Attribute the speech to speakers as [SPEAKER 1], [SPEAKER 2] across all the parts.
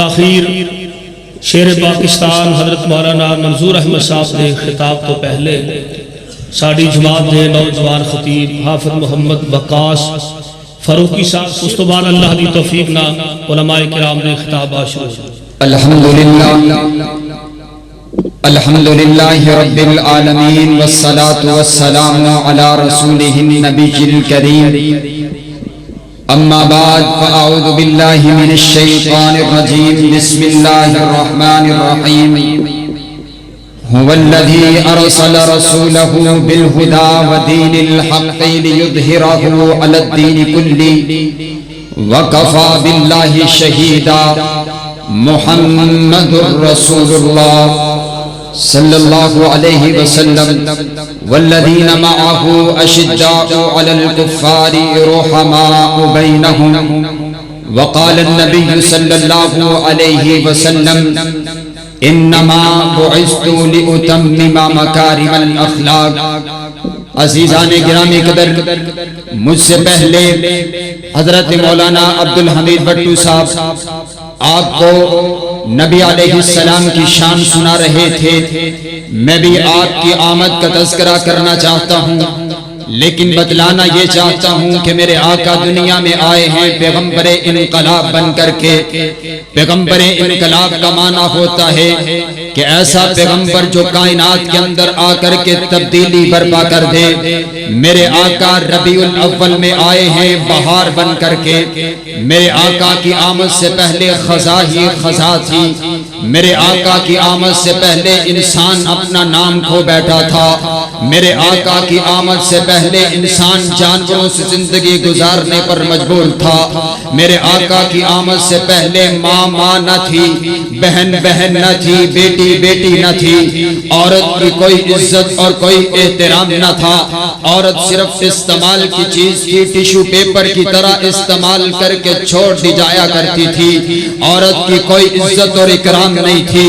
[SPEAKER 1] تاخیر شیر پاکستان حضرت مولانا منظور احمد صاحب کے خطاب تو پہلے ساڑی جماعت کے نوجوان خطیب حافظ محمد وقاص فاروقی صاحب اس تو بعد اللہ دی توفیق نہ علماء کرام نے خطاب شروع
[SPEAKER 2] الحمدللہ رب العالمین والصلاة والسلام علی رسولہ النبی الکریم اما بعد فاعوذ باللہ من الشیطان الرجیم بسم اللہ الرحمن الرحیم هو الذي أرسل رسوله بالهدى ودين الحق ليظهره على الدين كله وكفى بالله شهيدا محمد رسول الله صلى الله عليه وسلم والذين معه أشداء على الكفار رحماء بينهم وقال النبي صلى الله عليه وسلم انما بعثت لأتمم مکارم الاخلاق۔ عزیزان گرامی قدر، مجھ سے پہلے حضرت مولانا عبدالحمید بٹو صاحب آپ کو نبی علیہ السلام کی شان سنا رہے تھے۔ میں بھی آپ کی آمد کا تذکرہ کرنا چاہتا ہوں، لیکن بتلانا یہ چاہتا ہوں کہ میرے آقا دنیا میں آئے ہیں پیغمبر انقلاب بن کر کے۔ پیغمبر انقلاب کا معنی ہوتا ہے کہ ایسا پیغمبر جو کائنات کے اندر آ کر کے تبدیلی برپا کر دے۔ میرے آقا ربیع الاول میں آئے ہیں بہار بن کر کے۔ میرے آقا کی آمد سے پہلے خزاں ہی خزاں تھی۔ میرے آقا کی آمد سے پہلے انسان اپنا نام کھو بیٹھا تھا۔ میرے آقا کی آمد سے پہلے انسان جانوروں سے زندگی گزارنے پر مجبور تھا۔ میرے آقا کی آمد سے پہلے ماں ماں نہ تھی، بہن بہن نہ تھی، بیٹی بیٹی نہ تھی، عورت کی کوئی عزت اور کوئی احترام نہ تھا۔ عورت صرف استعمال کی چیز کی، ٹیشو پیپر کی طرح استعمال کر کے چھوڑ دی جایا کرتی تھی۔ عورت کی کوئی عزت اور اکرام نہیں تھی۔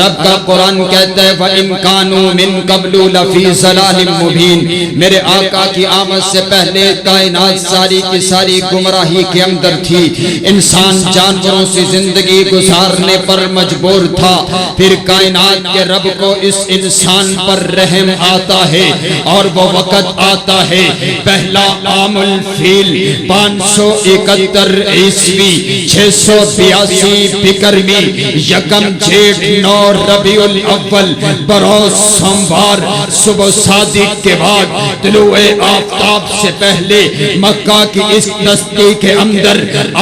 [SPEAKER 2] رب کا قرآن کہتا ہے وَإِن كَانُوا مِن قَبْلُ لَفِي ضَلَالٍ مُبِينٍ۔ میرے آقا کی آمد سے پہلے کائنات ساری کی ساری گمراہی کے اندر تھی۔ انسان جانوروں سے زندگی گزارنے پر مجبور تھا۔ پھر کائنات کے رب کو اس انسان پر رحم آتا ہے اور وہ وقت آتا ہے پہلا عام الفیل 571 عیسوی 682 بکرمی یکم جیٹھ 9 ربیع الاول بروز سوموار صبح صادق کے بعد طلوع آفتاب سے پہلے مکہ کی اس بستی کے اندر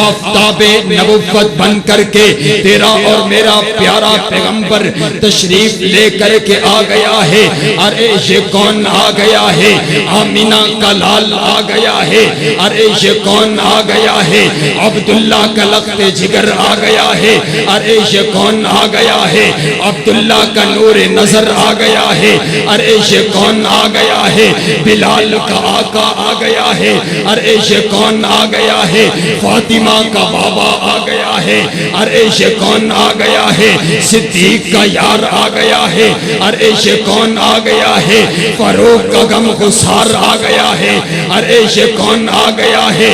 [SPEAKER 2] آفتاب نبوت بن کر کے تیرا اور میرا پیارا پیغمبر تشریف لے کر کے آ گیا ہے۔ ارے یہ کون آ گیا ہے؟ آمینہ کا لال آ گیا ہے۔ ارے یہ کون آ گیا ہے؟ عبداللہ کا لخت جگر آ گیا ہے۔ ارے یہ کون آ گیا ہے؟ عبداللہ کا نور نظر آ گیا ہے۔ ارے یہ کون آ گیا ہے؟ بلال کا آقا آ گیا ہے۔ ارے یہ کون آ گیا ہے؟ فاطمہ کا بابا آ گیا ہے۔ ارے یہ کون آ گیا ہے؟ صدیق کا یار آ گیا ہے۔ ارے یہ کون آ گیا ہے؟ فاروق کا غم گسار آ گیا ہے۔ ارے یہ کون آ گیا ہے؟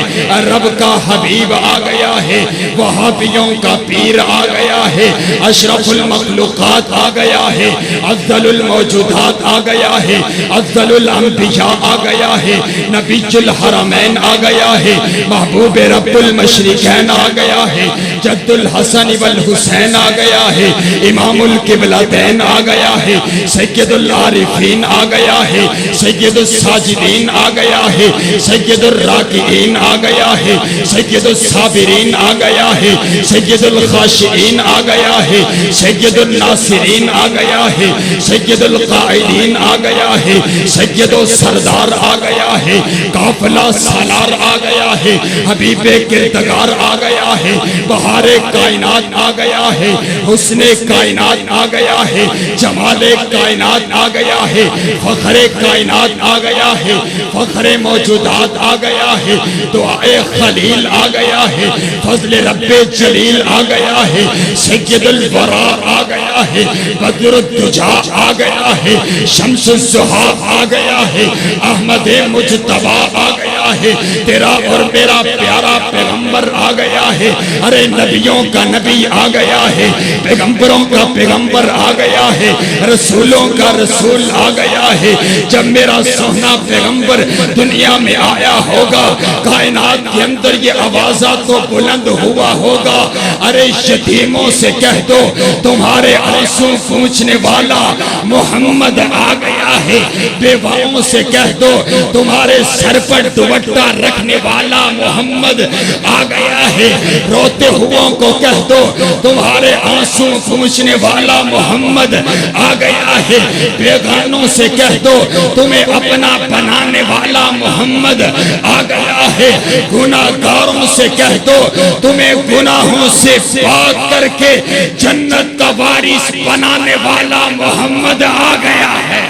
[SPEAKER 2] رب کا حبیب آ گیا ہے۔ وہابیوں کا پیر آ گیا ہے۔ اشرف المخلوقات آ گیا ہے۔ افضل الموجودات آ گیا ہے۔ افضل الانبیاء آ گیا ہے۔ نبی الحرمین آ گیا ہے۔ محبوب رب المشرقین آ گیا ہے۔ جد الحسن والحسین آ گیا ہے۔ امام القبلتین آ گیا ہے۔ سید العارفین آ گیا ہے۔ سید الساجدین آ گیا ہے۔ سید الراکعین آ گیا ہے۔ سید الصابرین آ گیا ہے۔ سید الخاشعین آ گیا ہے۔ سید الناصرین آ گیا ہے۔ سید القائدین آ گیا ہے۔ سید و سردار آ گیا ہے۔ قافلہ سالار آ گیا ہے۔ حبیب کردگار آ گیا ہے۔ بہار کائنات آ گیا ہے۔ حسن کائنات آ گیا ہے۔ جمال کائنات آ گیا ہے۔ فخر کائنات آ گیا ہے۔ فخر موجودات آ گیا ہے۔ دعائے خلیل آ گیا ہے۔ فضل رب جلیل آ گیا ہے۔ سید الورا آ گیا ہے۔ بدر الدجا آ گیا ہے۔ شمس الضحیٰ آ گیا ہے۔ احمد مجتبی آ گیا
[SPEAKER 3] ہے، تیرا اور میرا پیارا پیغمبر آ گیا ہے، ارے نبیوں کا نبی آ گیا ہے، پیغمبروں کا پیغمبر آ گیا ہے، رسولوں کا رسول آ گیا ہے۔ جب میرا سونا پیغمبر دنیا میں آیا ہوگا، کائنات کے اندر یہ آوازہ تو بلند ہوا ہوگا، ارے یتیموں سے کہہ دو تمہارے آنسو پوچھنے والا محمد آ گیا ہے، بیواؤں سے کہہ دو تمہارے سر پر دوپٹہ رکھنے والا محمد آ گیا ہے، روتے ہوں کو کہہ دو تمہارے آنسو پوچھنے والا محمد آ گیا ہے، بیگانوں سے کہہ دو تمہیں اپنا بنانے والا محمد آ گیا ہے، گناہگاروں سے کہہ دو تمہیں گناہوں سے پاک کر کے جنت کا وارث بنانے والا محمد آ گیا ہے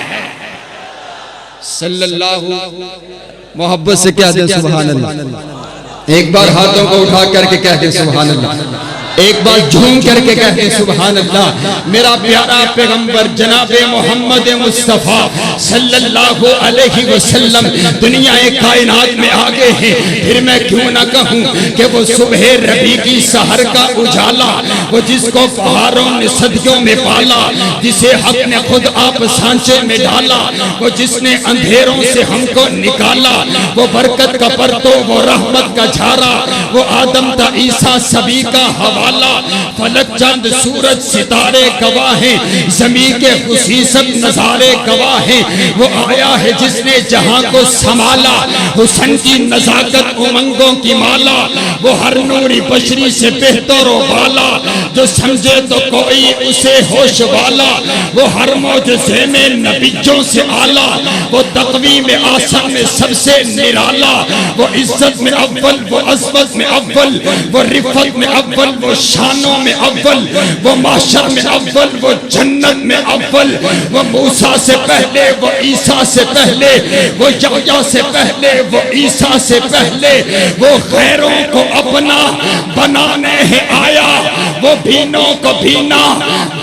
[SPEAKER 2] صلی اللہ۔ محبت سے کہہ دیں سبحان اللہ، ایک بار ہاتھوں کو اٹھا کر کے کہہ دیں سبحان اللہ، ایک بار جھوم کر کے کہتے ہیں سبحان اللہ۔ میرا پیارا پیغمبر جناب محمد مصطفیٰ صلی اللہ علیہ وسلم دنیا کائنات میں آگے ہیں، پھر میں کیوں نہ کہوں کہ وہ صبح ربیع کی سحر کا اجالا، وہ جس کو پہاڑوں نے صدیوں میں پالا، جسے حق نے خود آپ سانچے میں ڈالا، وہ جس نے اندھیروں سے ہم کو نکالا، وہ برکت کا پرتو، وہ رحمت کا جھارا، وہ آدم تا عیسیٰ سبھی کا حوالہ، فلک چاند سورج ستارے گواہ ہیں، زمین کے خصیصت نظارے گواہ ہیں، وہ آیا ہے جس نے جہاں کو سنبھالا، حسن کی نزاکت امنگوں کی مالا، وہ ہر نوری بشری سے بہتر و بالا، جو سمجھے تو کوئی اسے ہوش والا، وہ ہر معجزے میں نبیوں سے اعلیٰ، وہ تقوی میں آسان میں سب سے نرالا، وہ عزت میں اول، وہ عظمت میں اول، وہ رفت میں اول، وہ شانوں میں اول، وہ معاشر میں اول، وہ جنت میں اول، وہ موسیٰ سے پہلے، وہ عیسیٰ سے پہلے، وہ یحییٰ سے پہلے، وہ عیسیٰ سے پہلے، وہ غیروں کو اپنا بنانے ہے آیا، وہ بینوں کو بینا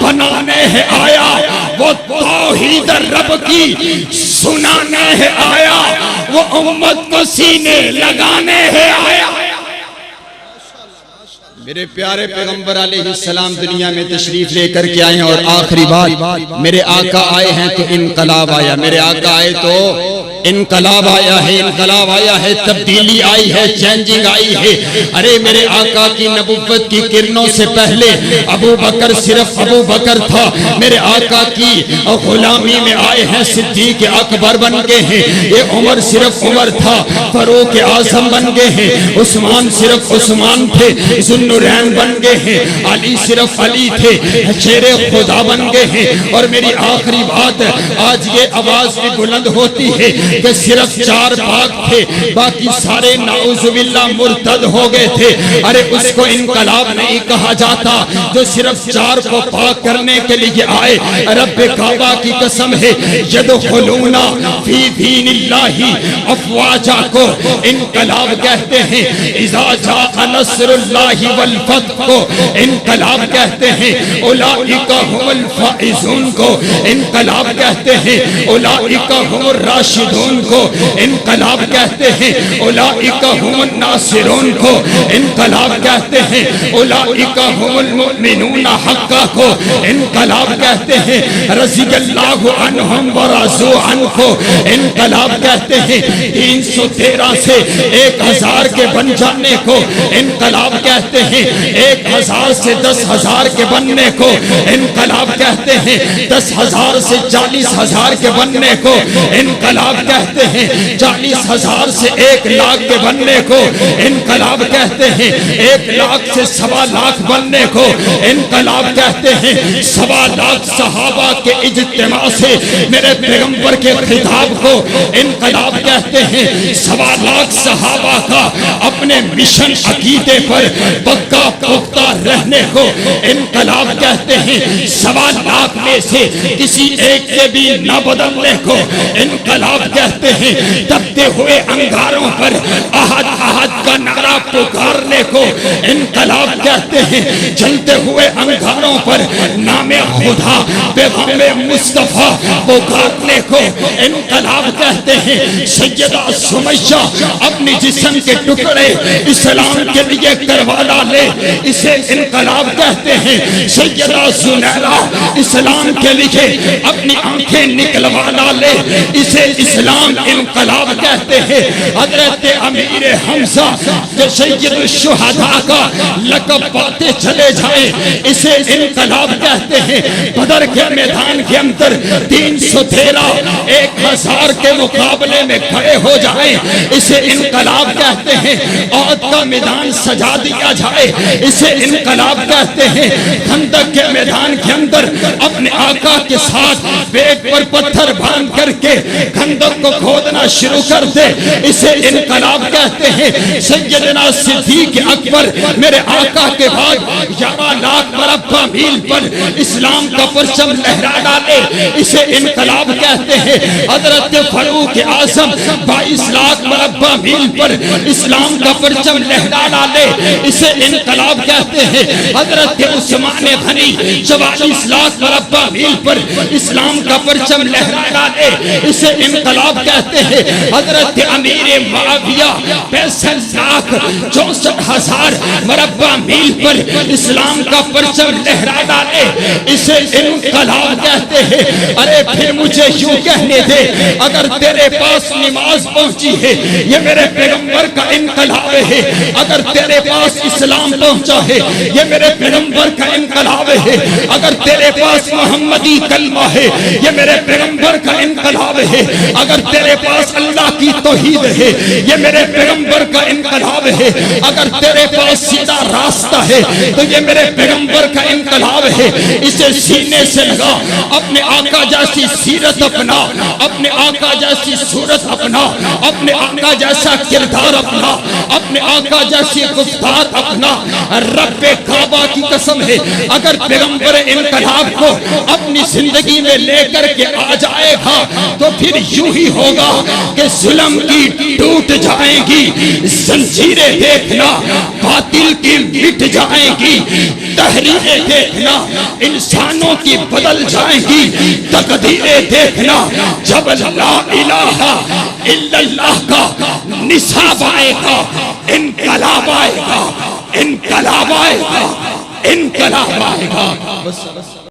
[SPEAKER 2] بنانے ہے آیا، وہ توحید رب کی سنانے ہے آیا، وہ امت کو سینے لگانے ہے آیا۔ میرے پیارے پیغمبر علیہ السلام دنیا میں تشریف لے کر کے آئے ہیں، اور آخری بات، میرے آقا آئے ہیں تو انقلاب آیا، میرے آقا آئے تو انقلاب آیا ہے، انقلاب آیا ہے، تبدیلی آئی ہے، چینجنگ آئی ہے۔ ارے میرے آقا کی نبوت کی کرنوں سے پہلے ابو بکر صرف ابو بکر تھا، میرے آقا کی غلامی میں آئے ہیں صدیق اکبر بن گئے ہیں، یہ عمر صرف عمر تھا فاروق اعظم بن گئے ہیں، عثمان صرف عثمان تھے ذوالنورین بن گئے ہیں، علی صرف علی تھے شیر خدا بن گئے ہیں۔ اور میری آخری بات، آج یہ آواز بھی بلند ہوتی ہے کہ صرف 4 پاک تھے، باقی سارے نعوذ باللہ مرتد ہو گئے تھے۔ ارے اس کو انقلاب نہیں کہا جاتا جو صرف 4 کو پاک کرنے کے لیے آئے۔ رب کعبہ کی قسم ہے یدخلون فی دین اللہ افواجا کو انقلاب کہتے ہیں، اذا جاء نصر اللہ والفتح کو انقلاب کہتے ہیں، اولئک هم الفائزون کو انقلاب کہتے ہیں، اولئک هم الراشدون کو انقلاب کہتے ہیں، اولئک هم الناصرون کو انقلاب کہتے ہیں، اولئک هم المؤمنون حقا کو انقلاب کہتے ہیں، رضی اللہ عنہم ورضوا عنہ کو انقلاب کہتے ہیں، 313 سے 1000 کے بن جانے کو انقلاب کہتے ہیں، 1000 سے 10,000 کے بننے کو انقلاب کہتے ہیں، 10,000 سے 40,000 کے بننے کو انقلاب کہتے ہیں، 40,000 سے 1,00,000 کے بننے کو انقلاب کہتے ہیں، 1,00,000 سے 1,25,000 بننے کو انقلاب کہتے ہیں۔ 1,25,000 صحابہ کے اجتماع سے میرے پیغمبر کے خطاب کو انقلاب کہتے ہیں۔ 1,25,000 صحابہ کا اپنے مشن عقیدے پر
[SPEAKER 3] پکا پختہ رہنے کو انقلاب کہتے ہیں، 1.25 لاکھ میں سے کسی ایک سے بھی نہ بدلنے کو انقلاب کہتے ہیں، تپتے ہوئے انگاروں پر احد احد کا نعرہ پکارنے کو انقلاب کہتے ہیں، جلتے ہوئے انگاروں پر نام خدا پیغام مصطفیٰ پکارنے کو انقلاب کہتے ہیں۔ سیدہ سمیہ اپنی جسم کے ٹکڑے اسلام کے لیے کروا ڈالے، اسے انقلاب کہتے ہیں۔ سیدہ زنیرہ اسلام کے لیے اپنی آنکھیں نکلوا ڈالے، اسے اسلام انقلاب کہتے ہیں۔ حضرت امیر حمزہ جو سید الشہداء کا لقب پاتے چلے جائیں، اسے انقلاب کہتے ہیں۔ بدر کے میدان کے اندر 313 1000 کے مقابلے میں کھڑے ہو جائیں، اسے انقلاب کہتے ہیں۔ عہد کا میدان سجا دیا جائے، اسے انقلاب کہتے ہیں۔ خندق کے میدان کے اندر اپنے آقا کے ساتھ پیٹ پر پتھر باندھ کر کے خندق کو کھودنا شروع کر دے، اسے انقلاب کہتے ہیں۔ سیدنا صدیق اکبر میرے آقا کے بعد 11 لاکھ مربع میل پر اسلام کا پرچم لہرا ڈالے، اسے انقلاب کہتے ہیں۔ حضرت فاروق اعظم 22 لاکھ مربع میل پر اسلام کا پرچم لہرا ڈالے، اسے انقلاب کہتے ہیں۔ حضرت عثمان غنی 44 لاکھ مربع میل پر اسلام کا پرچم لہرا ڈالے، اسے انقلاب کہتے ہیں۔ حضرت امیر معاویہ 65 لاکھ 64,000 مربع میل پر اسلام کا پرچم لہرا ڈالے، اسے انقلاب کہتے ہیں۔ ارے پھر مجھے یوں کہنے دے، اگر تیرے پاس نماز پہنچی ہے یہ میرے پیغمبر کا انقلاب ہے، اگر تیرے پاس اسلام پہنچا ہے یہ میرے پیغمبر کا انقلاب ہے، اگر تیرے پاس محمدی کلمہ ہے یہ میرے پیغمبر کا انقلاب ہے، اگر تیرے پاس اللہ کی توحید ہے یہ میرے پیغمبر کا انقلاب ہے، اگر تیرے پاس سیدھا راستہ ہے تو یہ میرے پیغمبر کا انقلاب ہے۔ اسے سینے سے لگا، اپنے آقا جیسی سیرت اپنا، اپنے آقا جیسی صورت اپنا، اپنے آقا جیسا کردار اپنا، اپنے آقا جیسی گفتار اپنا۔ رب کعبہ کی قسم ہے اگر پیغمبر انقلاب کو اپنی زندگی میں لے کر کے آ جائے گا تو پھر یوں ہی ہوگا کہ ظلم کی ٹوٹ جائیں گی، زنجیریں دیکھنا باطل کی مٹ جائیں گی، تحریریں دیکھنا انسانوں کی بدل جائیں گی، تقدیریں دیکھنا جب لا الہ الا اللہ کا نصاب آئے گا، انقلاب آئے گا، انقلاب آئے گا، انقلاب آئے گا۔